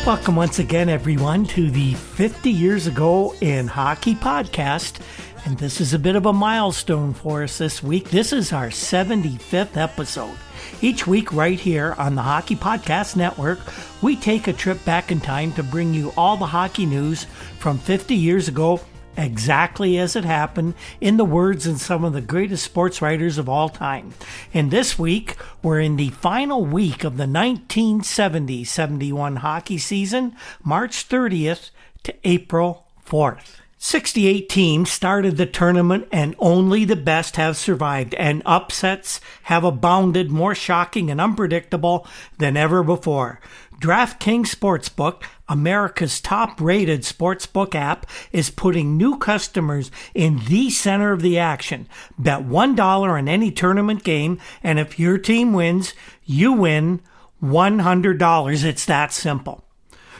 Welcome once again, everyone, to the 50 Years Ago in Hockey podcast. And this is a bit of a milestone for us this week. This is our 75th episode. Each week right here on the Hockey Podcast Network, we take a trip back in time to bring you all the hockey news from 50 years ago, exactly as it happened, in the words of some of the greatest sports writers of all time. And this week, we're in the final week of the 1970-71 hockey season, March 30th to April 4th. 68 teams started the tournament, and only the best have survived, and upsets have abounded, more shocking and unpredictable than ever before. DraftKings Sportsbook, America's top-rated sportsbook app, is putting new customers in the center of the action. Bet $1 on any tournament game, and if your team wins, you win $100. It's that simple.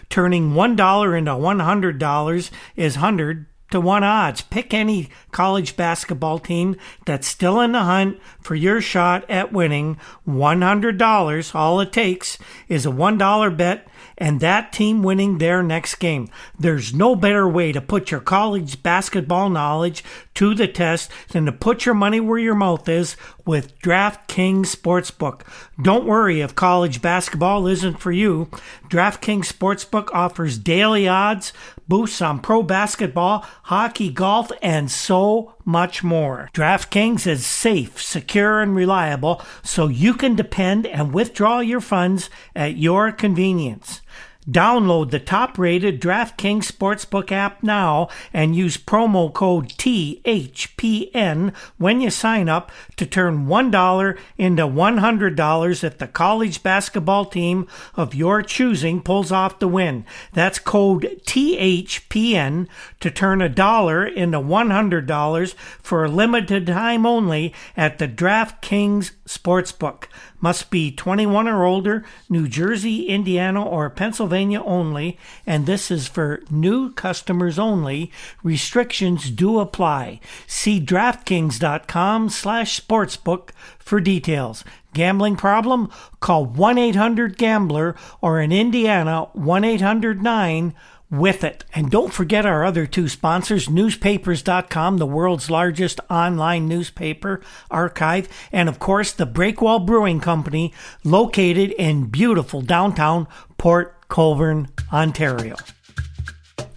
Turning $1 into $100 is 100 to 1 odds. Pick any college basketball team that's still in the hunt for your shot at winning $100. All it takes is a $1 bet and that team winning their next game. There's no better way to put your college basketball knowledge to the test than to put your money where your mouth is with DraftKings Sportsbook. Don't worry if college basketball isn't for you. DraftKings Sportsbook offers daily odds, boosts on pro basketball, hockey, golf, and so much more. DraftKings is safe, secure, and reliable, so you can depend and withdraw your funds at your convenience. Download the top-rated DraftKings Sportsbook app now and use promo code THPN when you sign up to turn $1 into $100 if the college basketball team of your choosing pulls off the win. That's code THPN to turn $1 into $100 for a limited time only at the DraftKings Sportsbook. Must be 21 or older, New Jersey, Indiana, or Pennsylvania only, and this is for new customers only. Restrictions do apply. See DraftKings.com/sportsbook for details. Gambling problem? Call 1-800-GAMBLER or in Indiana, 1-800-9-WITH-IT. And don't forget our other two sponsors, newspapers.com, the world's largest online newspaper archive, and of course the Breakwell Brewing Company, located in beautiful downtown Port Colborne, Ontario.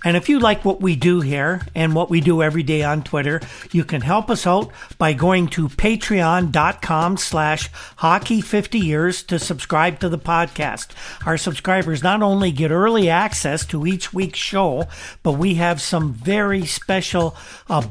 And if you like what we do here and what we do every day on Twitter, you can help us out by going to patreon.com/hockey50years to subscribe to the podcast. Our subscribers not only get early access to each week's show, but we have some very special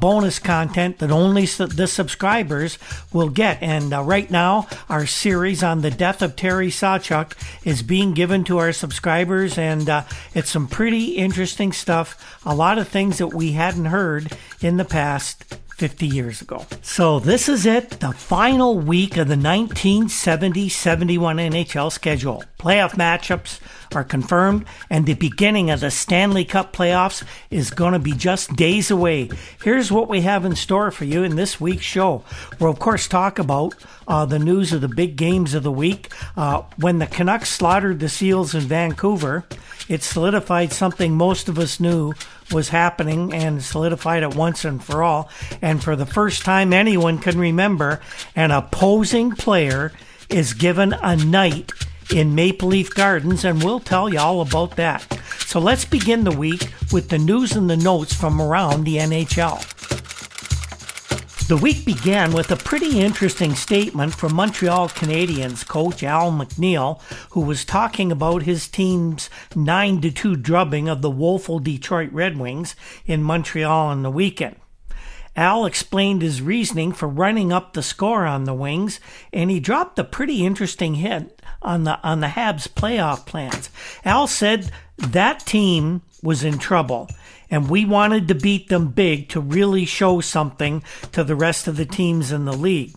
bonus content that only the subscribers will get. And right now, our series on the death of Terry Sawchuk is being given to our subscribers, and it's some pretty interesting stuff. A lot of things that we hadn't heard in the past 50 years ago. So this is it, the final week of the 1970-71 NHL schedule. Playoff matchups are confirmed, and the beginning of the Stanley Cup playoffs is going to be just days away. Here's what we have in store for you in this week's show. We'll, of course, talk about the news of the big games of the week. When the Canucks slaughtered the Seals in Vancouver, it solidified something most of us knew was happening, and solidified it once and for all. And for the first time anyone can remember, an opposing player is given a night in Maple Leaf Gardens, and we'll tell you all about that. So let's begin the week with the news and the notes from around the NHL. The week began with a pretty interesting statement from Montreal Canadiens coach Al McNeil, who was talking about his team's 9-2 drubbing of the woeful Detroit Red Wings in Montreal on the weekend. Al explained his reasoning for running up the score on the Wings, and he dropped a pretty interesting hint on the Habs' playoff plans. Al said that team was in trouble, and we wanted to beat them big to really show something to the rest of the teams in the league.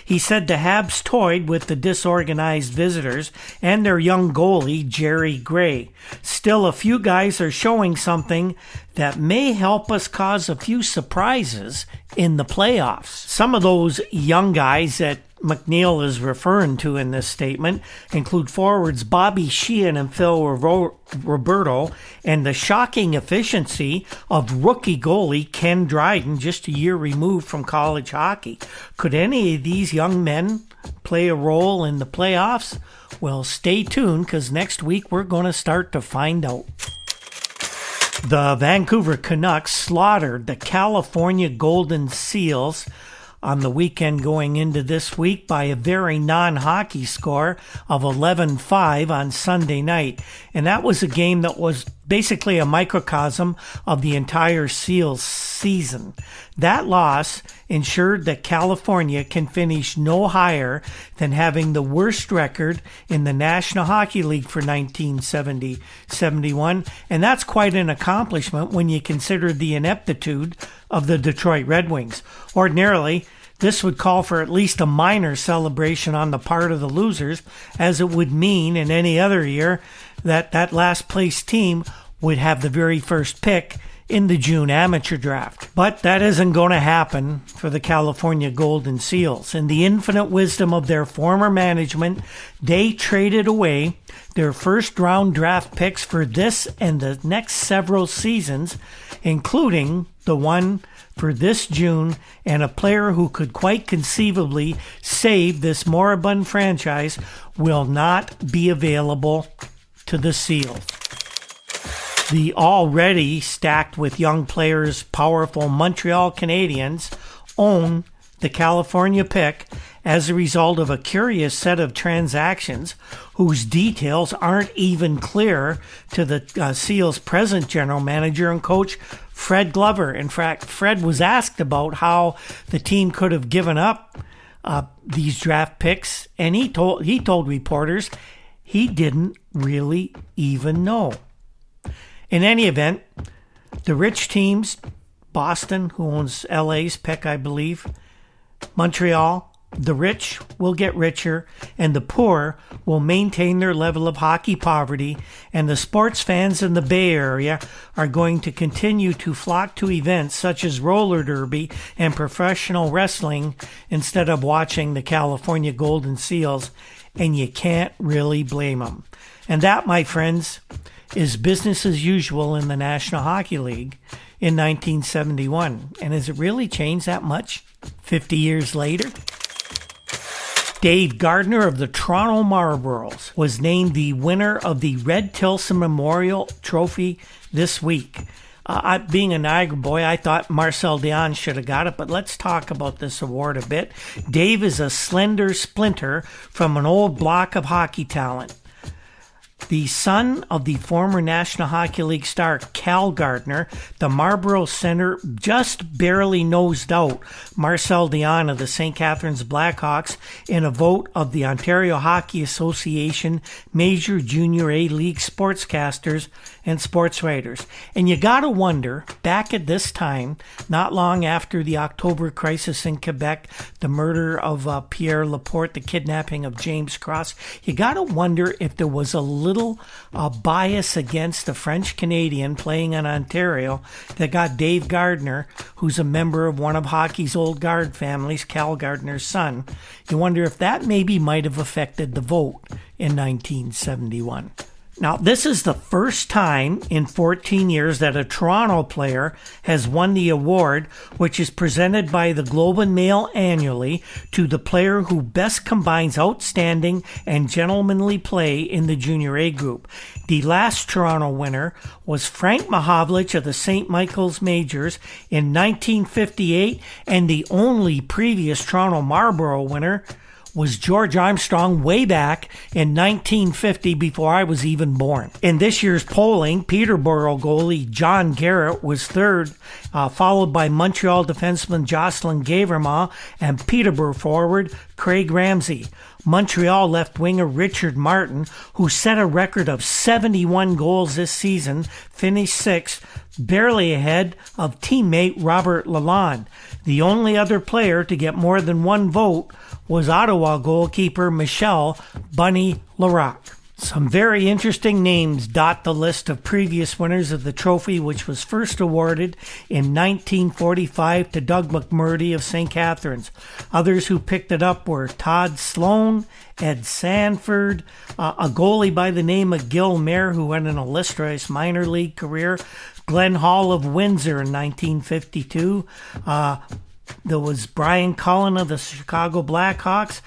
He said the Habs toyed with the disorganized visitors and their young goalie, Jerry Gray. Still, a few guys are showing something that may help us cause a few surprises in the playoffs. Some of those young guys that McNeil is referring to in this statement include forwards Bobby Sheehan and Phil Roberto and the shocking efficiency of rookie goalie Ken Dryden, just a year removed from college hockey. Could any of these young men play a role in the playoffs? Well, stay tuned, because next week we're going to start to find out. The Vancouver Canucks slaughtered the California Golden Seals on the weekend going into this week by a very non-hockey score of 11-5 on Sunday night. And that was a game that was basically a microcosm of the entire Seals season. That loss ensured that California can finish no higher than having the worst record in the National Hockey League for 1970-71, and that's quite an accomplishment when you consider the ineptitude of the Detroit Red Wings. Ordinarily, this would call for at least a minor celebration on the part of the losers, as it would mean in any other year that that last place team would have the very first pick in the June amateur draft. But that isn't going to happen for the California Golden Seals. In the infinite wisdom of their former management, they traded away their first-round draft picks for this and the next several seasons, including the one for this June, and a player who could quite conceivably save this moribund franchise will not be available to the Seals. The already stacked with young players powerful Montreal Canadiens own the California pick as a result of a curious set of transactions whose details aren't even clear to the Seals' present general manager and coach, Fred Glover. In fact, Fred was asked about how the team could have given up these draft picks, and he told reporters he didn't really even know. In any event, the rich teams, Boston, who owns LA's pick, I believe, Montreal, the rich will get richer, and the poor will maintain their level of hockey poverty, and the sports fans in the Bay Area are going to continue to flock to events such as roller derby and professional wrestling instead of watching the California Golden Seals, and you can't really blame them. And that, my friends, is business as usual in the National Hockey League in 1971. And has it really changed that much 50 years later? Dave Gardner of the Toronto Marlboros was named the winner of the Red Tilson Memorial Trophy this week. Being a Niagara boy, I thought Marcel Dionne should have got it, but let's talk about this award a bit. Dave is a slender splinter from an old block of hockey talent. The son of the former National Hockey League star Cal Gardner, the Marlboro Center just barely nosed out Marcel Dionne of the St. Catharines Blackhawks in a vote of the Ontario Hockey Association Major Junior A League sportscasters and sports writers. And you gotta wonder, back at this time, not long after the October crisis in Quebec, the murder of Pierre Laporte, the kidnapping of James Cross, you gotta wonder if there was a little bias against the French Canadian playing in Ontario that got Dave Gardner, who's a member of one of hockey's old guard families, Cal Gardner's son. You wonder if that maybe might have affected the vote in 1971. Now, this is the first time in 14 years that a Toronto player has won the award, which is presented by the Globe and Mail annually to the player who best combines outstanding and gentlemanly play in the Junior A group. The last Toronto winner was Frank Mahovlich of the St. Michael's Majors in 1958, and the only previous Toronto Marlboro winner was George Armstrong way back in 1950, before I was even born. In this year's polling, Peterborough goalie John Garrett was third, followed by Montreal defenseman Jocelyn Gaverma and Peterborough forward Craig Ramsey. Montreal left winger Richard Martin, who set a record of 71 goals this season, finished sixth, barely ahead of teammate Robert Lalonde. The only other player to get more than one vote was Ottawa goalkeeper Michel Bunny Larocque. Some very interesting names dot the list of previous winners of the trophy, which was first awarded in 1945 to Doug McMurdy of St. Catharines. Others who picked it up were Todd Sloan, Ed Sanford, a goalie by the name of Gil Mayer, who had an illustrious minor league career, Glenn Hall of Windsor in 1952. There was Brian Cullen of the Chicago Blackhawks.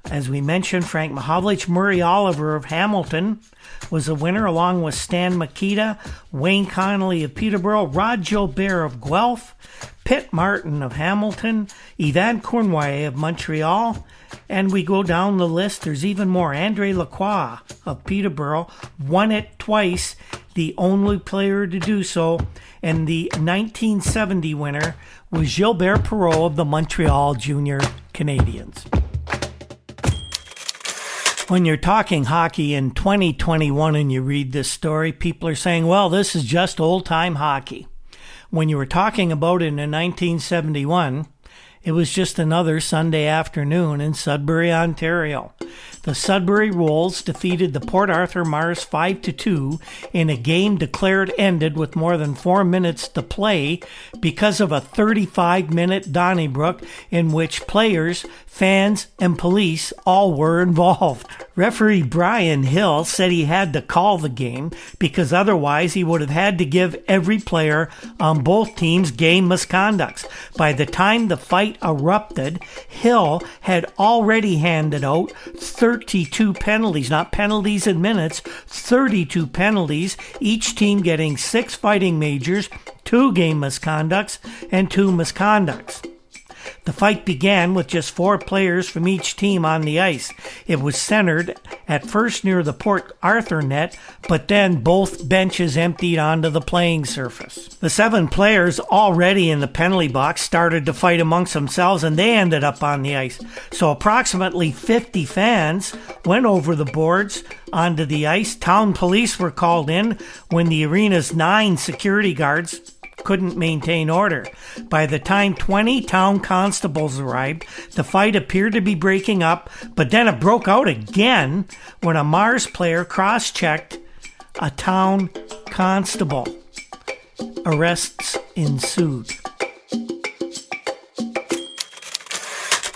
As we mentioned, Frank Mahovlich, Murray Oliver of Hamilton was a winner, along with Stan Mikita, Wayne Connolly of Peterborough, Rod Gilbert of Guelph, Pitt Martin of Hamilton, Yvan Cournoyer of Montreal, and we go down the list. There's even more. Andre Lacroix of Peterborough won it twice, the only player to do so, and the 1970 winner was Gilbert Perreault of the Montreal Junior Canadiens. When you're talking hockey in 2021 and you read this story, people are saying, well, this is just old-time hockey. When you were talking about it in 1971, it was just another Sunday afternoon in Sudbury, Ontario. The Sudbury Wolves defeated the Port Arthur Mars 5-2 in a game declared ended with more than 4 minutes to play because of a 35-minute Donnybrook in which players, fans, and police all were involved. Referee Brian Hill said he had to call the game because otherwise he would have had to give every player on both teams game misconducts. By the time the fight erupted, Hill had already handed out 32 penalties, not penalties in minutes, 32 penalties, each team getting 6 fighting majors, 2 game misconducts, and 2 misconducts. The fight began with just 4 players from each team on the ice. It was centered at first near the Port Arthur net, but then both benches emptied onto the playing surface. The 7 players already in the penalty box started to fight amongst themselves, and they ended up on the ice. So approximately 50 fans went over the boards onto the ice. Town police were called in when the arena's 9 security guards couldn't maintain order. By the time 20 town constables arrived, the fight appeared to be breaking up, but then it broke out again when a Mars player cross-checked a town constable. Arrests ensued.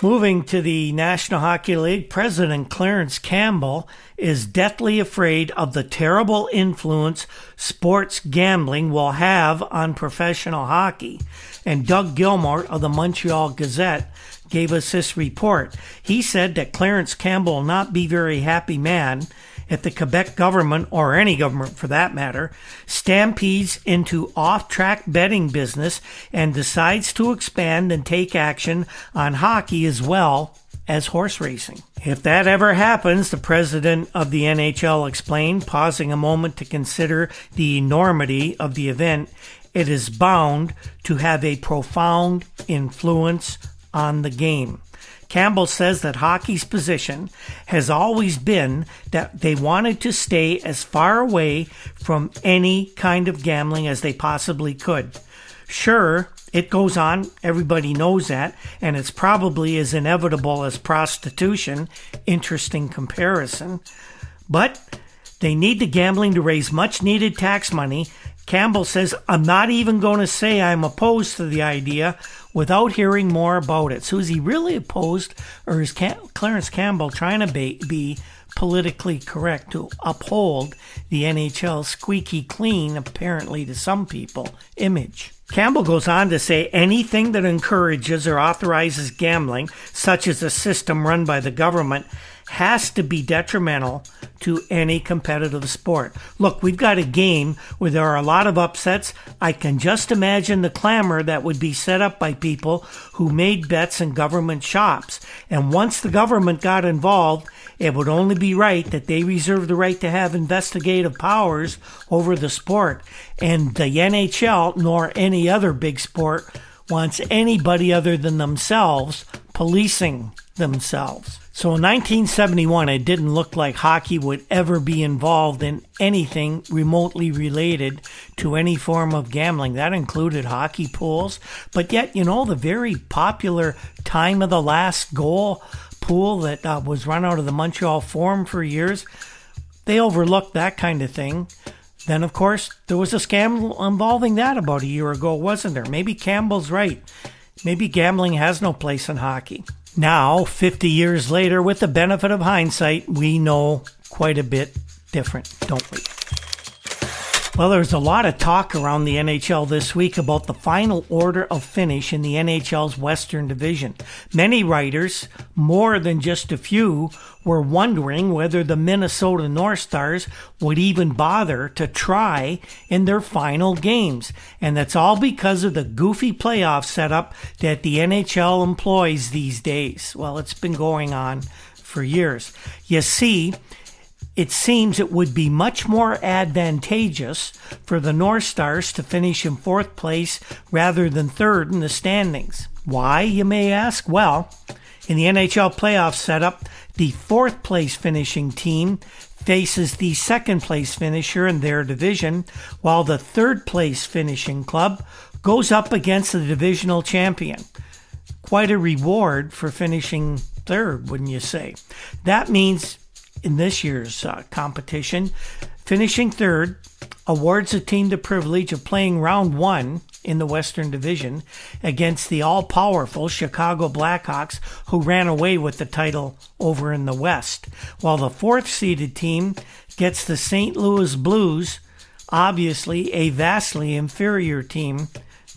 Moving to the National Hockey League, President Clarence Campbell is deathly afraid of the terrible influence sports gambling will have on professional hockey. And Doug Gilmore of the Montreal Gazette gave us this report. He said that Clarence Campbell will not be a very happy man if the Quebec government, or any government for that matter, stampedes into off-track betting business and decides to expand and take action on hockey as well as horse racing. If that ever happens, the president of the NHL explained, pausing a moment to consider the enormity of the event, it is bound to have a profound influence on the game. Campbell says that hockey's position has always been that they wanted to stay as far away from any kind of gambling as they possibly could. Sure, it goes on, everybody knows that, and it's probably as inevitable as prostitution. Interesting comparison. But they need the gambling to raise much needed tax money. Campbell says, I'm not even going to say I'm opposed to the idea without hearing more about it. So is he really opposed, or is Clarence Campbell trying to be politically correct to uphold the NHL's squeaky clean, apparently to some people, image? Campbell goes on to say anything that encourages or authorizes gambling, such as a system run by the government, has to be detrimental to any competitive sport. Look, we've got a game where there are a lot of upsets. I can just imagine the clamor that would be set up by people who made bets in government shops. And once the government got involved, it would only be right that they reserve the right to have investigative powers over the sport. And the NHL, nor any other big sport, wants anybody other than themselves policing themselves. So in 1971, it didn't look like hockey would ever be involved in anything remotely related to any form of gambling. That included hockey pools. But yet, the very popular time of the last goal pool that was run out of the Montreal Forum for years, they overlooked that kind of thing. Then, of course, there was a scandal involving that about a year ago, wasn't there? Maybe Campbell's right. Maybe gambling has no place in hockey. Now, 50 years later, with the benefit of hindsight, we know quite a bit different, don't we? Well, there's a lot of talk around the NHL this week about the final order of finish in the NHL's Western Division. Many writers, more than just a few, were wondering whether the Minnesota North Stars would even bother to try in their final games. And that's all because of the goofy playoff setup that the NHL employs these days. Well, it's been going on for years. You see, it seems it would be much more advantageous for the North Stars to finish in fourth place rather than third in the standings. Why, you may ask? Well, in the NHL playoff setup, the fourth place finishing team faces the second place finisher in their division, while the third place finishing club goes up against the divisional champion. Quite a reward for finishing third, wouldn't you say? That means in this year's competition, finishing third awards a team the privilege of playing round one in the Western Division against the all-powerful Chicago Blackhawks, who ran away with the title over in the West, while the fourth-seeded team gets the St. Louis Blues, obviously a vastly inferior team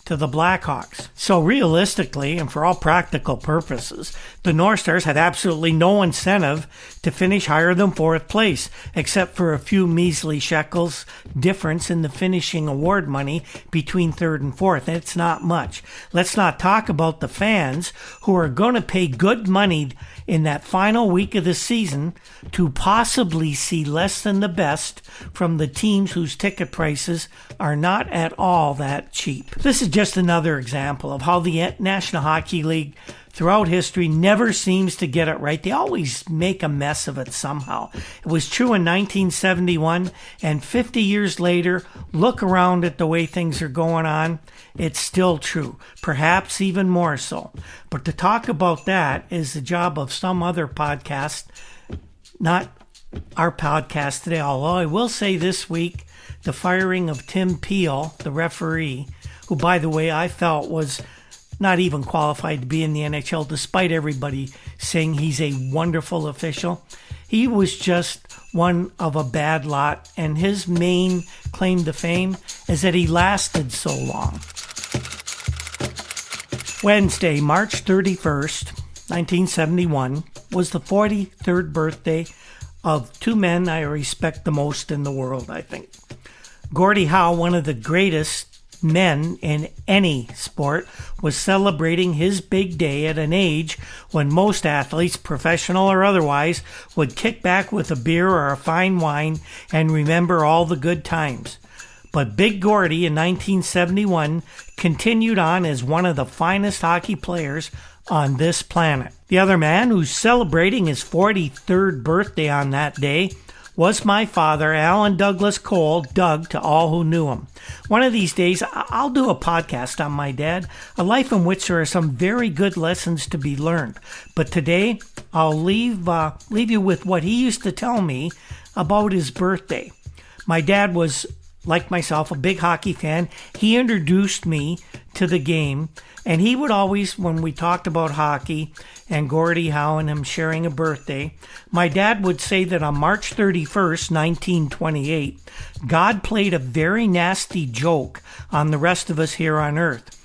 to the Blackhawks. So realistically, and for all practical purposes, the North Stars had absolutely no incentive to finish higher than fourth place, except for a few measly shekels difference in the finishing award money between third and fourth. It's not much. Let's not talk about the fans who are going to pay good money in that final week of the season to possibly see less than the best from the teams whose ticket prices are not at all that cheap. This is just another example of how the National Hockey League throughout history never seems to get it right. They always make a mess of it somehow. It was true in 1971, and 50 years later, look around at the way things are going on, it's still true, perhaps even more so. But to talk about that is the job of some other podcast, not our podcast today, although I will say this week, the firing of Tim Peel, the referee, who, by the way, I felt was not even qualified to be in the NHL, despite everybody saying he's a wonderful official. He was just one of a bad lot, and his main claim to fame is that he lasted so long. Wednesday, March 31st, 1971, was the 43rd birthday of two men I respect the most in the world, I think. Gordie Howe, one of the greatest men in any sport, was celebrating his big day at an age when most athletes, professional or otherwise, would kick back with a beer or a fine wine and remember all the good times. But Big Gordie in 1971 continued on as one of the finest hockey players on this planet. The other man who's celebrating his 43rd birthday on that day was my father, Alan Douglas Cole, Doug to all who knew him. One of these days, I'll do a podcast on my dad, a life in which there are some very good lessons to be learned. But today, I'll leave you with what he used to tell me about his birthday. My dad was, like myself, a big hockey fan. He introduced me to the game, and he would always, when we talked about hockey and Gordie Howe and him sharing a birthday, my dad would say that on March 31st, 1928, God played a very nasty joke on the rest of us here on earth.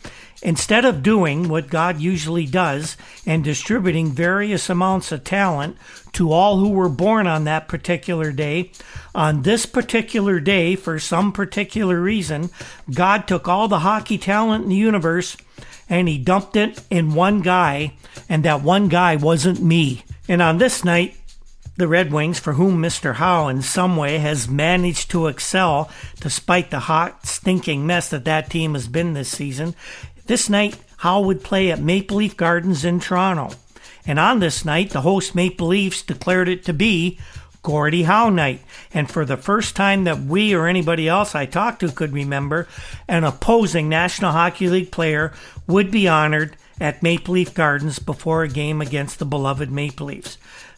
Instead of doing what God usually does and distributing various amounts of talent to all who were born on that particular day, on this particular day, for some particular reason, God took all the hockey talent in the universe and he dumped it in one guy, and that one guy wasn't me. And on this night, the Red Wings, for whom Mr. Howe in some way has managed to excel despite the hot, stinking mess that team has been this season, this night Howe would play at Maple Leaf Gardens in Toronto. And on this night, the host Maple Leafs declared it to be Gordie Howe night. And for the first time that we or anybody else I talked to could remember, an opposing National Hockey League player would be honored at Maple Leaf Gardens before a game against the beloved Maple Leafs.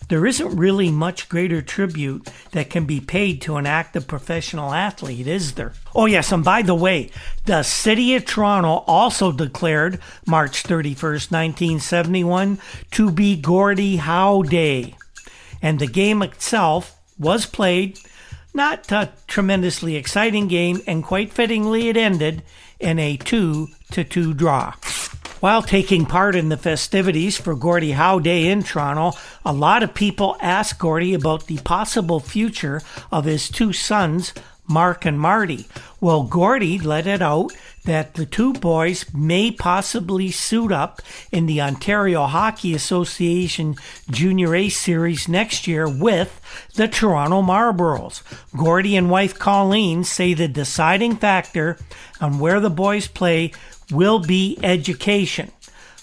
there isn't really much greater tribute that can be paid to an active professional athlete, is there? Oh yes, and by the way, the City of Toronto also declared March 31st, 1971 to be Gordie Howe Day. And the game itself was played, not a tremendously exciting game, and quite fittingly it ended in a 2-2 draw. While taking part in the festivities for Gordie Howe Day in Toronto, a lot of people asked Gordie about the possible future of his two sons, Mark and Marty. Well, Gordie let it out that the two boys may possibly suit up in the Ontario Hockey Association Junior A Series next year with the Toronto Marlboros. Gordie and wife Colleen say the deciding factor on where the boys play will be education.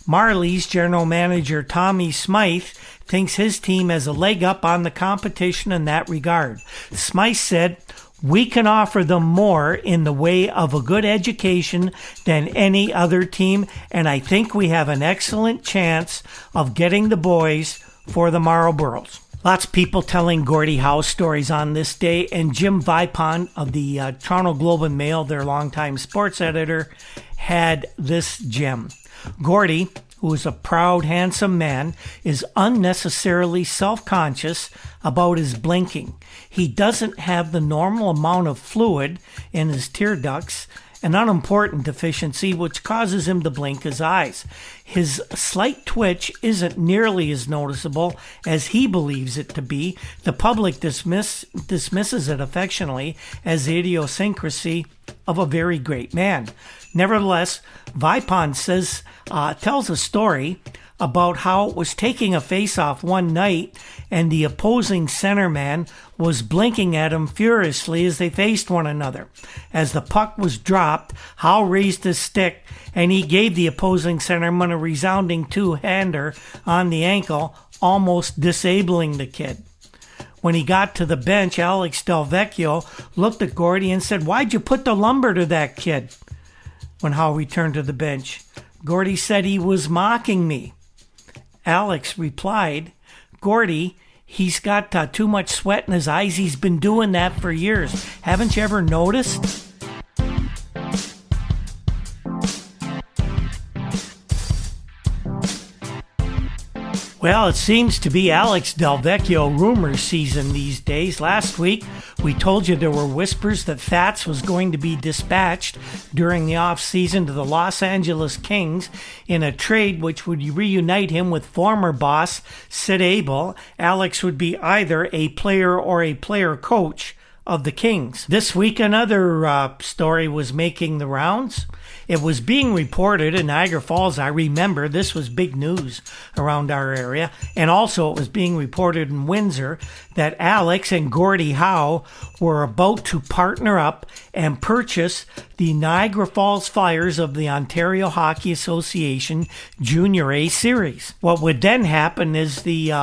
Marley's general manager Tommy Smythe thinks his team has a leg up on the competition in that regard. Smythe said, "We can offer them more in the way of a good education than any other team, and I think we have an excellent chance of getting the boys for the Marlboros." Lots of people telling Gordie Howe stories on this day, and Jim Vipon of the Toronto Globe and Mail, their longtime sports editor, had this gem. Gordie, who is a proud, handsome man, is unnecessarily self-conscious about his blinking. He doesn't have the normal amount of fluid in his tear ducts, an unimportant deficiency which causes him to blink his eyes. His slight twitch isn't nearly as noticeable as he believes it to be. The public dismisses it affectionately as the idiosyncrasy of a very great man. Nevertheless, Vipon tells a story about how it was taking a face-off one night and the opposing centerman was blinking at him furiously as they faced one another. As the puck was dropped, Howe raised his stick and he gave the opposing centerman a resounding two-hander on the ankle, almost disabling the kid. When he got to the bench, Alex Delvecchio looked at Gordie and said, "Why'd you put the lumber to that kid?" When Howe returned to the bench, Gordie said he was mocking me. Alex replied, "Gordie, he's got too much sweat in his eyes. He's been doing that for years. Haven't you ever noticed?" Well, it seems to be Alex Delvecchio rumor season these days. Last week, we told you there were whispers that Thats was going to be dispatched during the offseason to the Los Angeles Kings in a trade which would reunite him with former boss Sid Abel. Alex would be either a player or a player coach of the Kings. This week, another story was making the rounds. It was being reported in Niagara Falls. I remember this was big news around our area. And also it was being reported in Windsor that Alex and Gordie Howe were about to partner up and purchase the Niagara Falls Flyers of the Ontario Hockey Association Junior A Series. What would then happen is the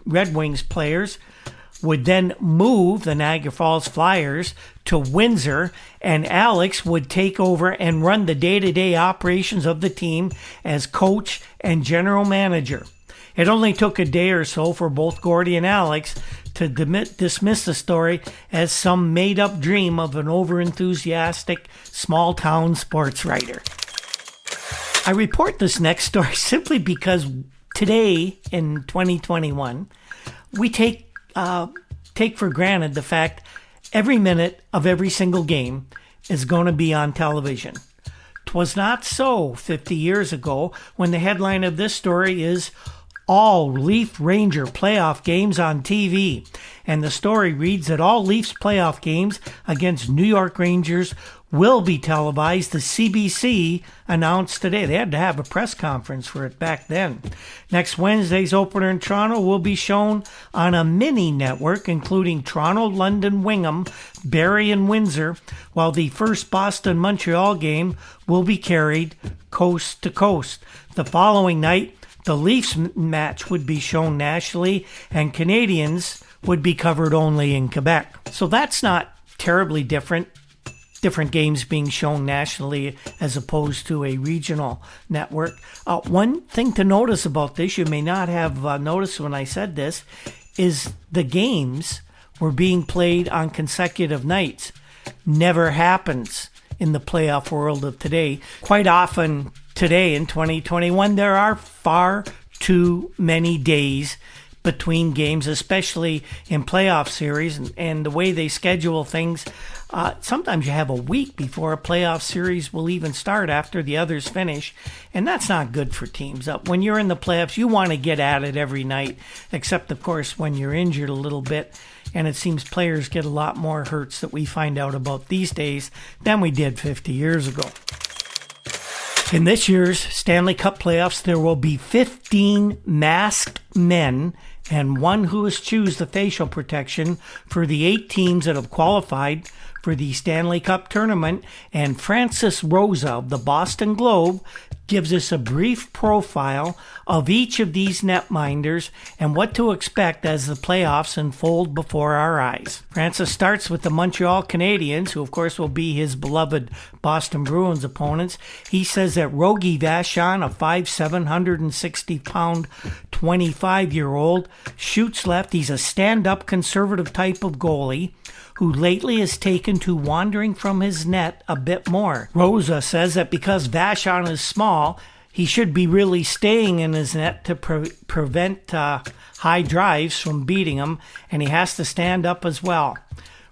Red Wings players would then move the Niagara Falls Flyers to Windsor, and Alex would take over and run the day-to-day operations of the team as coach and general manager. It only took a day or so for both Gordie and Alex to dismiss the story as some made-up dream of an over-enthusiastic small-town sports writer. I report this next story simply because today, in 2021, we take for granted the fact every minute of every single game is going to be on television. 'Twas not so 50 years ago when the headline of this story is "All Leaf Ranger Playoff Games on TV." And the story reads that all Leafs playoff games against New York Rangers will be televised. The CBC announced today. They had to have a press conference for it back then. Next Wednesday's opener in Toronto will be shown on a mini network, including Toronto, London, Wingham, Barrie, and Windsor, while the first Boston-Montreal game will be carried coast to coast. The following night, the Leafs match would be shown nationally, and Canadians would be covered only in Quebec. So that's not terribly different games being shown nationally as opposed to a regional network. One thing to notice about this, you may not have noticed when I said this, is the games were being played on consecutive nights. Never happens in the playoff world of today. Quite often today in 2021, there are far too many days between games, especially in playoff series, and the way they schedule things. Sometimes you have a week before a playoff series will even start after the others finish, and that's not good for teams. When you're in the playoffs, you want to get at it every night, except, of course, when you're injured a little bit, and it seems players get a lot more hurts that we find out about these days than we did 50 years ago. In this year's Stanley Cup playoffs, there will be 15 masked men and one who has chosen the facial protection for the 8 teams that have qualified for the Stanley Cup tournament. And Francis Rosa of the Boston Globe gives us a brief profile of each of these netminders and what to expect as the playoffs unfold before our eyes. Francis starts with the Montreal Canadiens, who of course will be his beloved Boston Bruins opponents. He says that Rogie Vachon, a 5'7", 160-pound, 25-year-old, shoots left. He's a stand-up conservative type of goalie who lately has taken to wandering from his net a bit more. Rosa says that because Vachon is small, he should be really staying in his net to prevent high drives from beating him, and he has to stand up as well.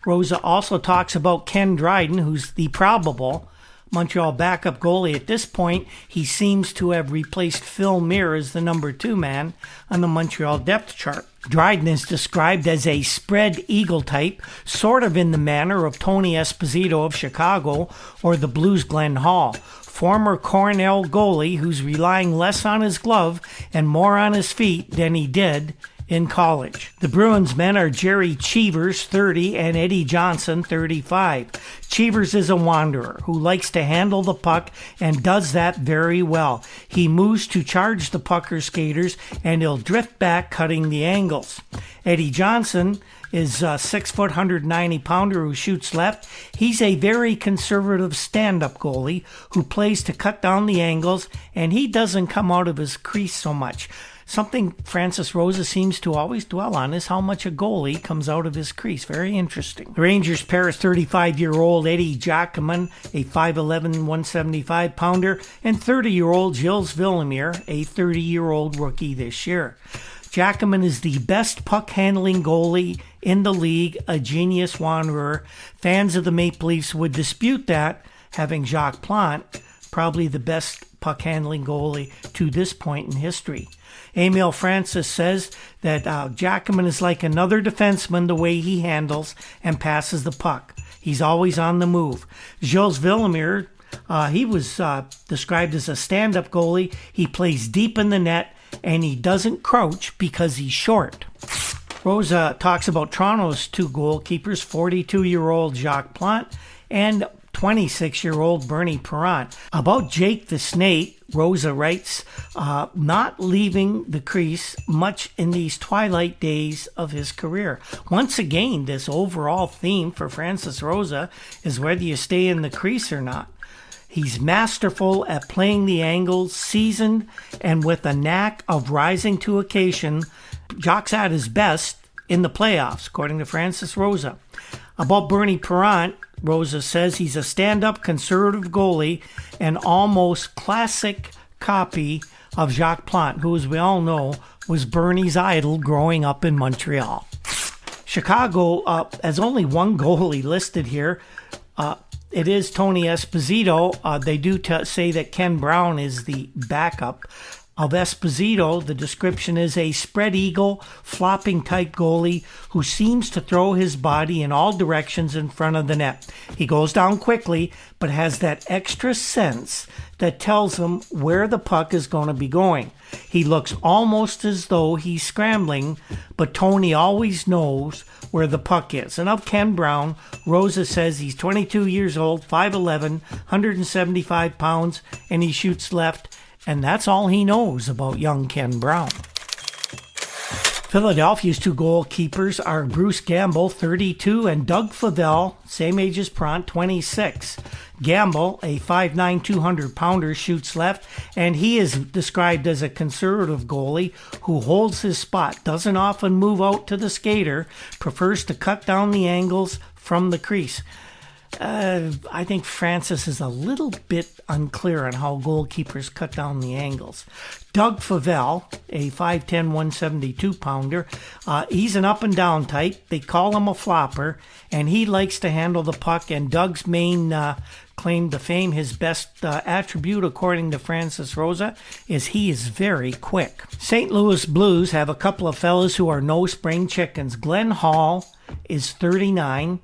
Rosa also talks about Ken Dryden, who's the probable Montreal backup goalie. At this point, he seems to have replaced Phil Muir as the number 2 man on the Montreal depth chart. Dryden is described as a spread eagle type, sort of in the manner of Tony Esposito of Chicago or the Blues' Glenn Hall. Former Cornell goalie who's relying less on his glove and more on his feet than he did in college. The Bruins men are Jerry Cheevers, 30, and Eddie Johnson, 35. Cheevers is a wanderer who likes to handle the puck and does that very well. He moves to charge the pucker skaters, and he'll drift back, cutting the angles. Eddie Johnson is a 6-foot, 190-pounder who shoots left. He's a very conservative stand-up goalie who plays to cut down the angles, and he doesn't come out of his crease so much. Something Francis Rosa seems to always dwell on is how much a goalie comes out of his crease. Very interesting. The Rangers pair is 35-year-old Eddie Giacomin, a 5'11", 175-pounder, and 30-year-old Gilles Villemire, a 30-year-old rookie this year. Giacomin is the best puck-handling goalie in the league, a genius wanderer. Fans of the Maple Leafs would dispute that, having Jacques Plante, probably the best puck-handling goalie to this point in history. Emile Francis says that Giacomin is like another defenseman the way he handles and passes the puck. He's always on the move. Gilles Villemire, he was described as a stand-up goalie. He plays deep in the net, and he doesn't crouch because he's short. Rosa talks about Toronto's 2 goalkeepers, 42-year-old Jacques Plante and 26-year-old Bernie Parent. About Jake the Snake, Rosa writes, not leaving the crease much in these twilight days of his career. Once again, this overall theme for Francis Rosa is whether you stay in the crease or not. He's masterful at playing the angles, seasoned, and with a knack of rising to occasion. Jacques at his best in the playoffs, according to Francis Rosa. About Bernie Parent, Rosa says he's a stand-up conservative goalie, an almost classic copy of Jacques Plante, who, as we all know, was Bernie's idol growing up in Montreal. Chicago has only one goalie listed here. It is Tony Esposito. They do say that Ken Brown is the backup of Esposito. The description is a spread eagle, flopping type goalie who seems to throw his body in all directions in front of the net. He goes down quickly, but has that extra sense that tells him where the puck is going to be going. He looks almost as though he's scrambling, but Tony always knows where the puck is. And of Ken Brown, Rosa says he's 22 years old, 5'11", 175 pounds, and he shoots left. And that's all he knows about young Ken Brown. Philadelphia's two goalkeepers are Bruce Gamble, 32, and Doug Favell, same age as Pront, 26. Gamble, a 5'9", 200-pounder, shoots left, and he is described as a conservative goalie who holds his spot, doesn't often move out to the skater, prefers to cut down the angles from the crease. I think Francis is a little bit unclear on how goalkeepers cut down the angles. Doug Favell, a 5'10", 172-pounder, he's an up-and-down type. They call him a flopper, and he likes to handle the puck, and Doug's main claim to fame, his best attribute, according to Francis Rosa, is he is very quick. St. Louis Blues have a couple of fellas who are no spring chickens. Glenn Hall is 39,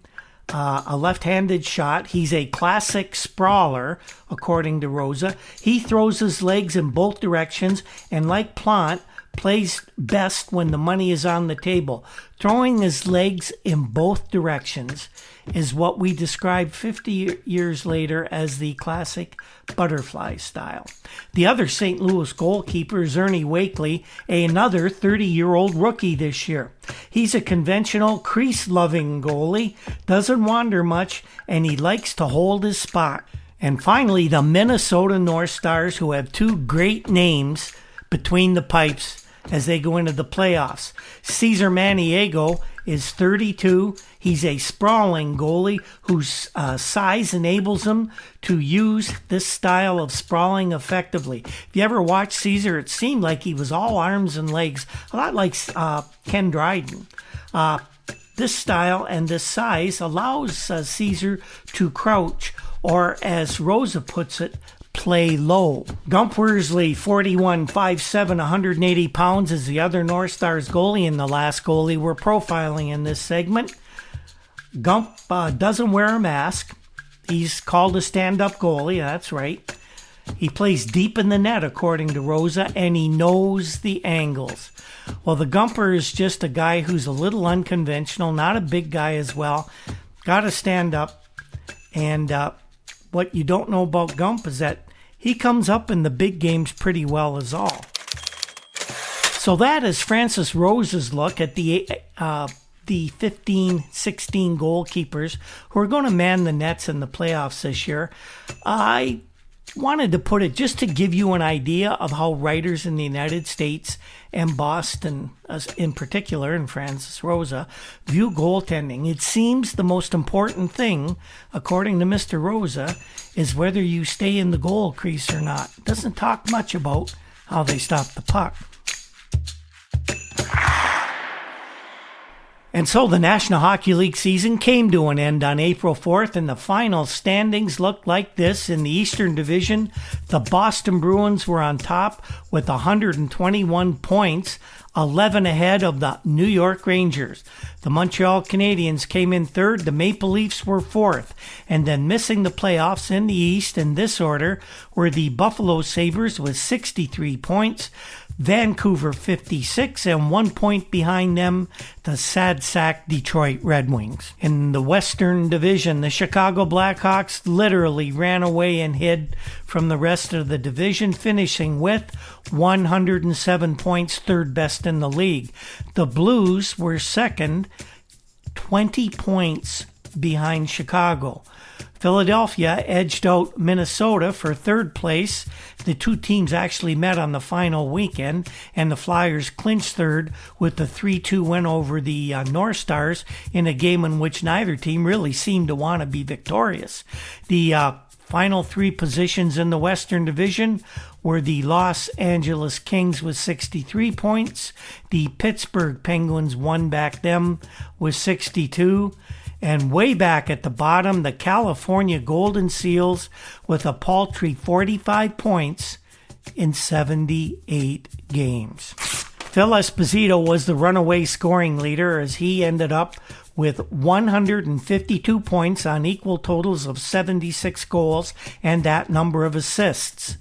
a left-handed shot. He's a classic sprawler, according to Rosa. He throws his legs in both directions, and like Plant, plays best when the money is on the table. Throwing his legs in both directions is what we describe 50 years later as the classic butterfly style. The other St. Louis goalkeeper is Ernie Wakely, another 30-year-old rookie this year. He's a conventional crease-loving goalie, doesn't wander much, and he likes to hold his spot. And finally, the Minnesota North Stars, who have two great names between the pipes as they go into the playoffs. Cesar Maniego is 32. He's a sprawling goalie whose size enables him to use this style of sprawling effectively. If you ever watched Cesar, it seemed like he was all arms and legs, a lot like Ken Dryden. This style and this size allows Cesar to crouch, or as Rosa puts it, play low. Gump Worsley, 41, 5'7", 180 pounds, is the other North Stars goalie and the last goalie we're profiling in this segment. Gump doesn't wear a mask. He's called a stand-up goalie, that's right. He plays deep in the net, according to Rosa, and he knows the angles. Well, the Gumper is just a guy who's a little unconventional, not a big guy as well. Got to stand up. And what you don't know about Gump is that he comes up in the big games pretty well as all. So that is Francis Rosa's look at the 15, 16 goalkeepers who are going to man the nets in the playoffs this year. I wanted to put it just to give you an idea of how writers in the United States and Boston, in particular, and Francis Rosa, view goaltending. It seems the most important thing, according to Mr. Rosa, is whether you stay in the goal crease or not. Doesn't talk much about how they stop the puck. And so the National Hockey League season came to an end on April 4th, and the final standings looked like this. In the Eastern Division, the Boston Bruins were on top with 121 points, 11 ahead of the New York Rangers. The Montreal Canadiens came in third, the Maple Leafs were fourth, and then missing the playoffs in the East in this order were the Buffalo Sabres with 63 points, Vancouver 56, and 1 point behind them, the sad sack Detroit Red Wings. In the Western Division, the Chicago Blackhawks literally ran away and hid from the rest of the division, finishing with 107 points, third best in the league. The Blues were second, 20 points behind Chicago. Philadelphia edged out Minnesota for third place. The two teams actually met on the final weekend, and the Flyers clinched third with the 3-2 win over the North Stars in a game in which neither team really seemed to want to be victorious. The final three positions in the Western Division were the Los Angeles Kings with 63 points. The Pittsburgh Penguins won back them with 62. And way back at the bottom, the California Golden Seals with a paltry 45 points in 78 games. Phil Esposito was the runaway scoring leader as he ended up with 152 points on equal totals of 76 goals and that number of assists.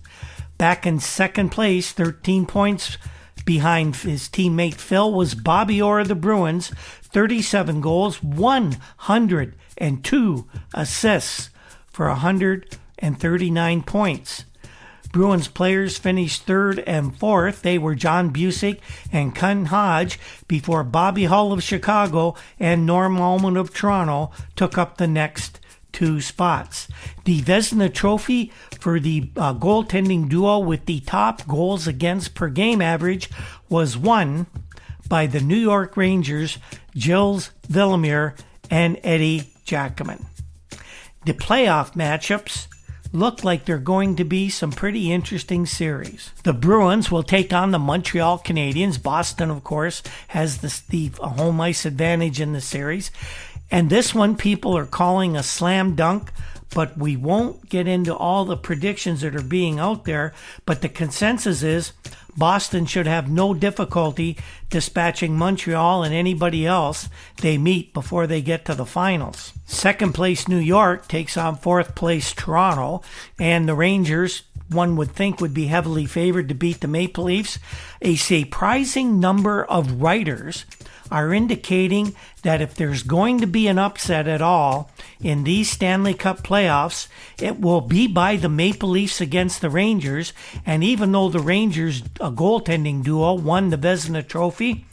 Back in second place, 13 points behind his teammate Phil, was Bobby Orr of the Bruins, 37 goals, 102 assists for 139 points. Bruins players finished third and fourth. They were John Busick and Ken Hodge, before Bobby Hull of Chicago and Norm Allman of Toronto took up the next two spots. The Vezina Trophy for the goaltending duo with the top goals against per game average was won by the New York Rangers' Gilles Villemure and Eddie Giacomin. The playoff matchups look like they're going to be some pretty interesting series. The Bruins will take on the Montreal Canadiens. Boston, of course, has the home ice advantage in the series. And this one people are calling a slam dunk, but we won't get into all the predictions that are being out there. But the consensus is Boston should have no difficulty dispatching Montreal and anybody else they meet before they get to the finals. Second place New York takes on fourth place Toronto, and the Rangers, one would think, would be heavily favored to beat the Maple Leafs. A surprising number of writers are indicating that if there's going to be an upset at all in these Stanley Cup playoffs, it will be by the Maple Leafs against the Rangers. And even though the Rangers, a goaltending duo, won the Vezina Trophy,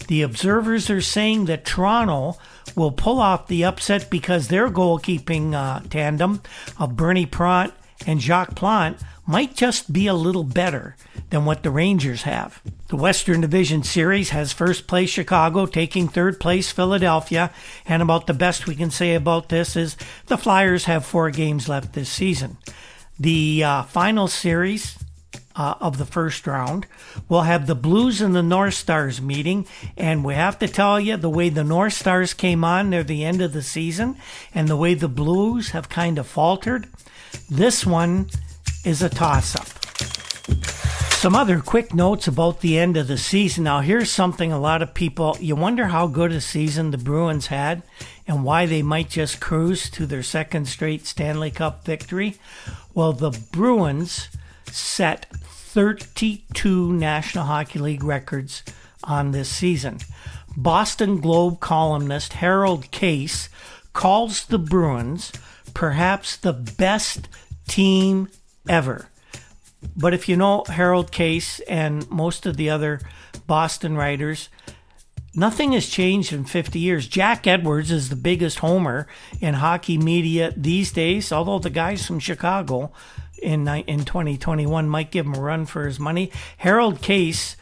the observers are saying that Toronto will pull off the upset because their goalkeeping tandem of Bernie Prant and Jacques Plante might just be a little better than what the Rangers have. The Western Division Series has first place Chicago taking third place Philadelphia, and about the best we can say about this is the Flyers have 4 games left this season. The final series of the first round will have the Blues and the North Stars meeting, and we have to tell you, the way the North Stars came on near the end of the season and the way the Blues have kind of faltered, this one is a toss-up. Some other quick notes about the end of the season. Now, here's something a lot of people, you wonder how good a season the Bruins had and why they might just cruise to their second straight Stanley Cup victory. Well, the Bruins set 32 National Hockey League records on this season. Boston Globe columnist Harold Case calls the Bruins perhaps the best team ever. But if you know Harold Case and most of the other Boston writers, nothing has changed in 50 years. Jack Edwards is the biggest homer in hockey media these days, although the guys from Chicago in 2021 might give him a run for his money. Harold Case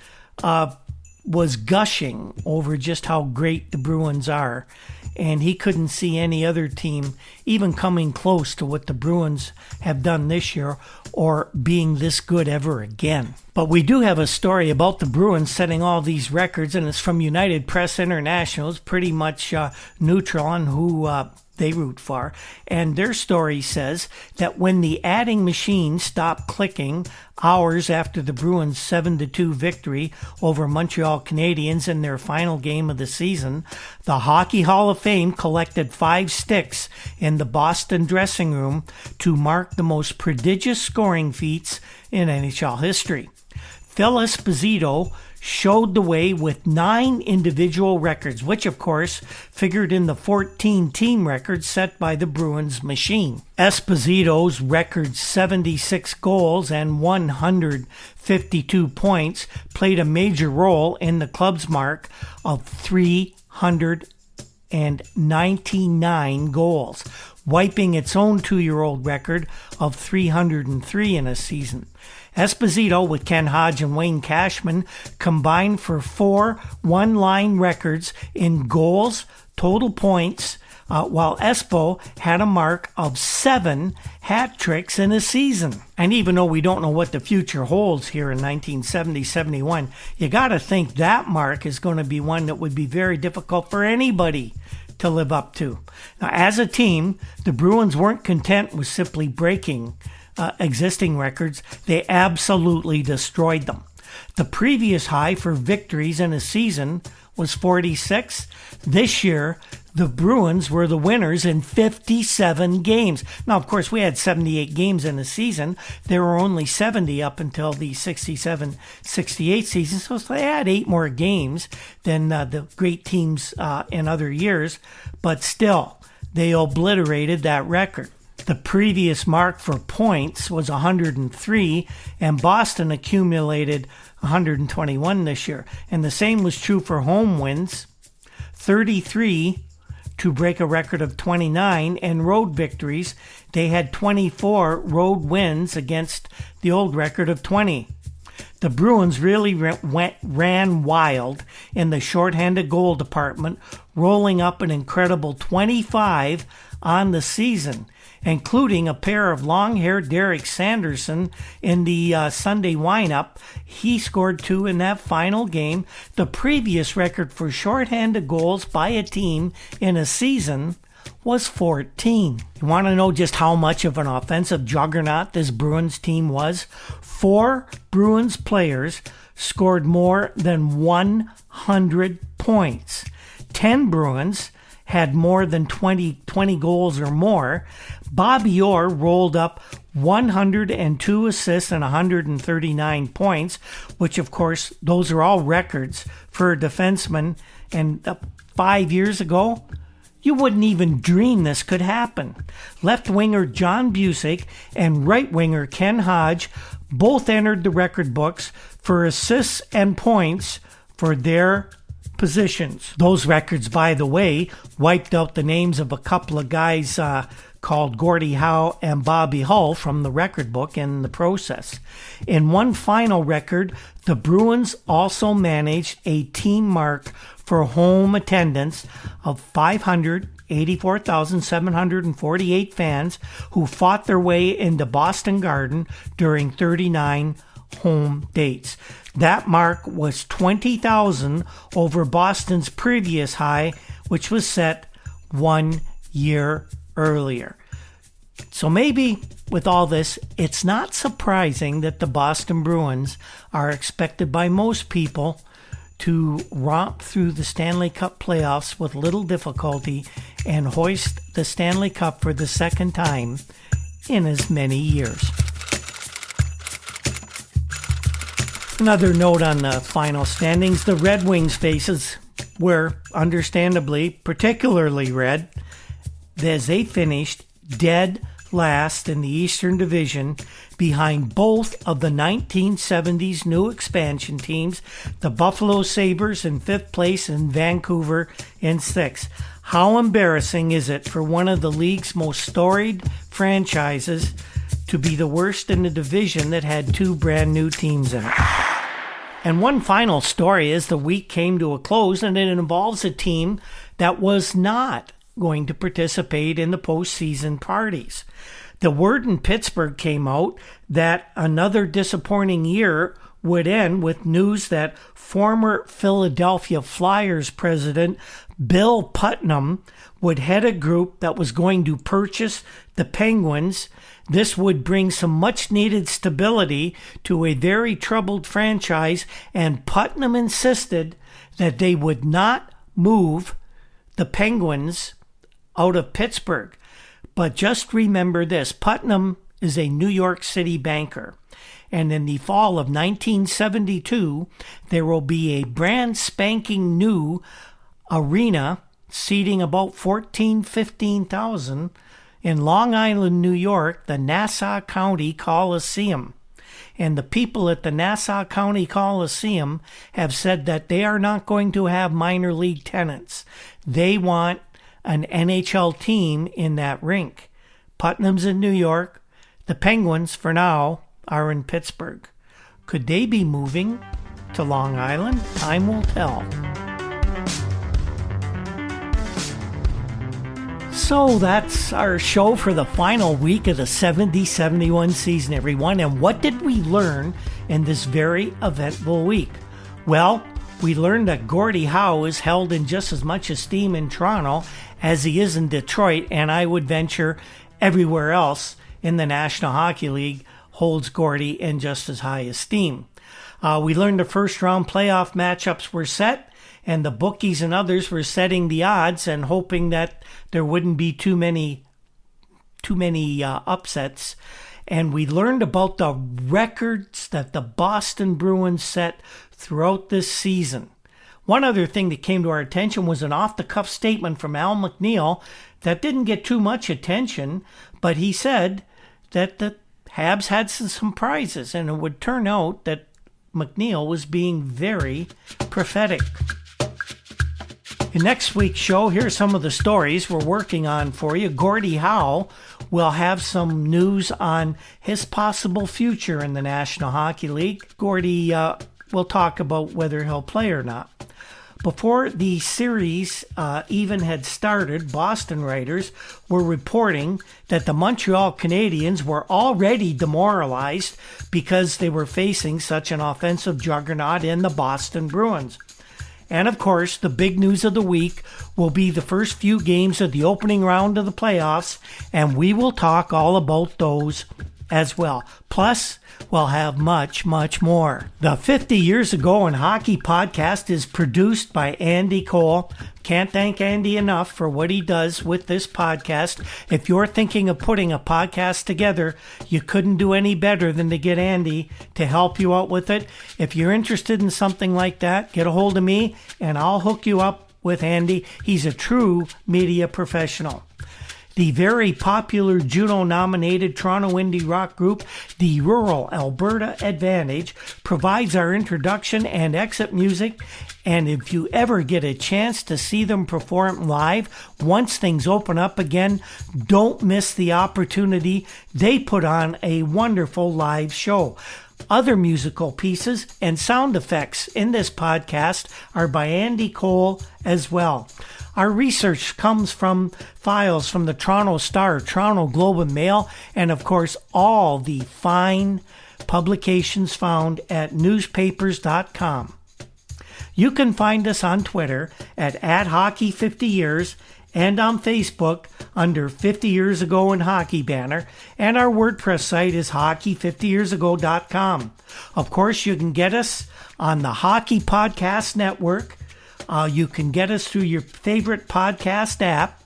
was gushing over just how great the Bruins are, and he couldn't see any other team even coming close to what the Bruins have done this year or being this good ever again. But we do have a story about the Bruins setting all these records, and it's from United Press International. It's pretty much neutral on who they root for. And their story says that when the adding machine stopped clicking hours after the Bruins' 7-2 victory over Montreal Canadiens in their final game of the season, the Hockey Hall of Fame collected 5 sticks in the Boston dressing room to mark the most prodigious scoring feats in NHL history. Phil Esposito showed the way with 9 individual records, which of course figured in the 14 team records set by the Bruins machine. Esposito's record 76 goals and 152 points played a major role in the club's mark of 399 goals, wiping its own 2-year-old record of 303 in a season. Esposito, with Ken Hodge and Wayne Cashman, combined for 4 one-line records in goals, total points, while Espo had a mark of 7 hat tricks in a season. And even though we don't know what the future holds here in 1970-71, you got to think that mark is going to be one that would be very difficult for anybody to live up to. Now, as a team, the Bruins weren't content with simply breaking existing records. They absolutely destroyed them. The previous high for victories in a season was 46. This year, the Bruins were the winners in 57 games. Now, of course, we had 78 games in a season. There were only 70 up until the 67-68 season, so they had 8 more games than the great teams in other years, but still, they obliterated that record. The previous mark for points was 103, and Boston accumulated 121 this year. And the same was true for home wins, 33 to break a record of 29, and road victories. They had 24 road wins against the old record of 20. The Bruins really ran wild in the shorthanded goal department, rolling up an incredible 25 on the season, including a pair of long-haired Derek Sanderson in the Sunday windup. He scored 2 in that final game. The previous record for shorthanded goals by a team in a season was 14. You want to know just how much of an offensive juggernaut this Bruins team was? 4 Bruins players scored more than 100 points. 10 Bruins had more than 20 goals or more. Bobby Orr rolled up 102 assists and 139 points, which, of course, those are all records for a defenseman. And 5 years ago, you wouldn't even dream this could happen. Left winger John Busick and right winger Ken Hodge both entered the record books for assists and points for their positions. Those records, by the way, wiped out the names of a couple of guys called Gordie Howe and Bobby Hull from the record book in the process. In one final record, the Bruins also managed a team mark for home attendance of 584,748 fans who fought their way into Boston Garden during 39 home dates. That mark was 20,000 over Boston's previous high, which was set 1 year earlier. So maybe with all this, it's not surprising that the Boston Bruins are expected by most people to romp through the Stanley Cup playoffs with little difficulty and hoist the Stanley Cup for the second time in as many years. Another note on the final standings, the Red Wings' faces were understandably particularly red as they finished dead last in the Eastern Division behind both of the 1970s new expansion teams, the Buffalo Sabres in 5th place and Vancouver in 6th. How embarrassing is it for one of the league's most storied franchises to be the worst in the division that had 2 brand new teams in it? And one final story as the week came to a close, and it involves a team that was not going to participate in the postseason parties. The word in Pittsburgh came out that another disappointing year would end with news that former Philadelphia Flyers president Bill Putnam would head a group that was going to purchase the Penguins. This would bring some much-needed stability to a very troubled franchise, and Putnam insisted that they would not move the Penguins out of Pittsburgh. But just remember this, Putnam is a New York City banker. And in the fall of 1972, there will be a brand spanking new arena seating about 15,000 in Long Island, New York, the Nassau County Coliseum. And the people at the Nassau County Coliseum have said that they are not going to have minor league tenants. They want an NHL team in that rink. Putnam's in New York. The Penguins, for now, are in Pittsburgh. Could they be moving to Long Island? Time will tell. So that's our show for the final week of the 70-71 season, everyone. And what did we learn in this very eventful week? Well, we learned that Gordie Howe is held in just as much esteem in Toronto as he is in Detroit, and I would venture everywhere else in the National Hockey League holds Gordie in just as high esteem. We learned the first round playoff matchups were set, and the bookies and others were setting the odds and hoping that there wouldn't be too many upsets. And we learned about the records that the Boston Bruins set throughout this season. One other thing that came to our attention was an off-the-cuff statement from Al McNeil that didn't get too much attention, but he said that the Habs had some surprises, and it would turn out that McNeil was being very prophetic. In next week's show, here's some of the stories we're working on for you. Gordie Howe will have some news on his possible future in the National Hockey League. Gordie will talk about whether he'll play or not. Before the series even had started, Boston writers were reporting that the Montreal Canadiens were already demoralized because they were facing such an offensive juggernaut in the Boston Bruins. And of course, the big news of the week will be the first few games of the opening round of the playoffs, and we will talk all about those as well. Plus, we'll have much, much more. The 50 Years Ago in Hockey podcast is produced by Andy Cole. Can't thank Andy enough for what he does with this podcast. If you're thinking of putting a podcast together, you couldn't do any better than to get Andy to help you out with it. If you're interested in something like that, get a hold of me and I'll hook you up with Andy. He's a true media professional. The very popular Juno-nominated Toronto indie rock group, the Rural Alberta Advantage, provides our introduction and exit music. And if you ever get a chance to see them perform live, once things open up again, don't miss the opportunity. They put on a wonderful live show. Other musical pieces and sound effects in this podcast are by Andy Cole as well. Our research comes from files from the Toronto Star, Toronto Globe and Mail, and of course all the fine publications found at newspapers.com. You can find us on Twitter at @Hockey50Years and on Facebook under 50 Years Ago in Hockey banner, and our WordPress site is hockey50yearsago.com. Of course, you can get us on the Hockey Podcast Network. You can get us through your favorite podcast app.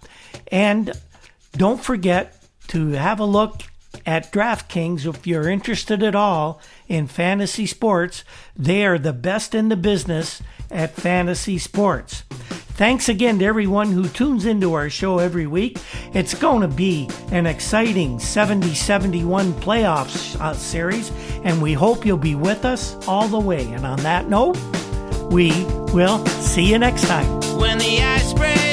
And don't forget to have a look at DraftKings if you're interested at all in fantasy sports. They are the best in the business at fantasy sports. Thanks again to everyone who tunes into our show every week. It's going to be an exciting 70-71 playoffs series, and we hope you'll be with us all the way. And on that note, we will see you next time. When the ice breaks